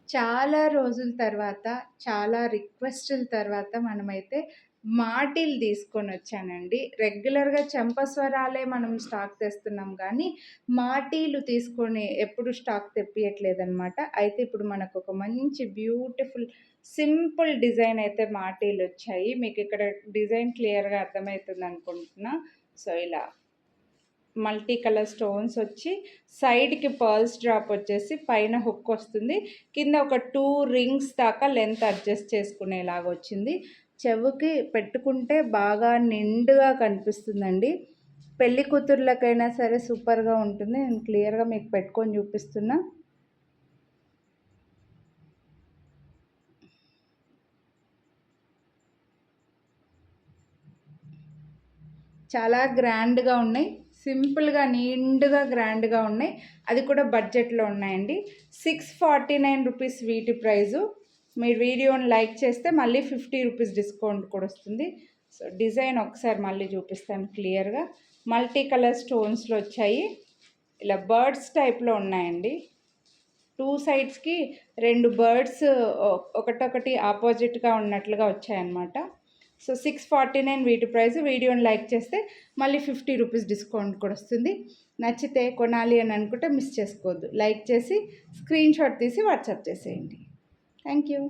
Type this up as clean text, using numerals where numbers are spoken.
చాలా రోజుల తర్వాత, చాలా రిక్వెస్టుల తర్వాత మనమైతే మాటీలు తీసుకొనొచ్చానండి. రెగ్యులర్‌గా చంపస్వరాలే మనం స్టాక్ తెస్తున్నాం గానీ, మాటీలు తీసుకొని ఎప్పుడు స్టాక్ తెప్పియట్లేదనమాట. అయితే ఇప్పుడు మనకొక మంచి బ్యూటిఫుల్ సింపుల్ డిజైన్ అయితే మాటీలొచ్చాయి. మీకిక్కడ డిజైన్ క్లియర్‌గా అర్థమైతుందనుకుంటున్నా. సో, ఇలా మల్టీ కలర్ స్టోన్స్ వచ్చి సైడ్‌కి పర్ల్స్ డ్రాప్ వచ్చేసి పైన హుక్ వస్తుంది. కింద ఒక 2 రింగ్స్ దాకా లెంత్ అడ్జస్ట్ చేసుకునేలాగా వచ్చింది. చెవుకి పెట్టుకుంటే బాగా నిండుగా కనిపిస్తుందండి. పెళ్లి కూతుర్లకైనా సరే సూపర్‌గా ఉంటుంది. నేను క్లియర్‌గా మీకు పెట్టుకొని చూపిస్తున్నా. చాలా గ్రాండ్‌గా ఉన్నాయి. సింపుల్‌గా, నిండుగా, గ్రాండ్‌గా ఉన్నాయి. అది కూడా బడ్జెట్‌లో ఉన్నాయండి. 649 రూపీస్ వీటి ప్రైజు. మీరు వీడియోని లైక్ చేస్తే మళ్ళీ 50 రూపీస్ డిస్కౌంట్ కూడా వస్తుంది. సో, డిజైన్ ఒకసారి మళ్ళీ చూపిస్తాను క్లియర్‌గా. మల్టీ కలర్ స్టోన్స్‌లో వచ్చాయి. ఇలా బర్డ్స్ టైప్‌లో ఉన్నాయండి. 2 సైడ్స్‌కి 2 బర్డ్స్ ఒకటొకటి ఆపోజిట్‌గా ఉన్నట్లుగా వచ్చాయన్నమాట. సో, 649 వీటి ప్రైస్. వీడియోని లైక్ చేస్తే మళ్ళీ 50 రూపీస్ డిస్కౌంట్ కూడా వస్తుంది. నచ్చితే కొనాలి అని అనుకుంటే మిస్ చేసుకోవద్దు. లైక్ చేసి స్క్రీన్‌షాట్ తీసి వాట్సాప్ చేసేయండి. Thank you.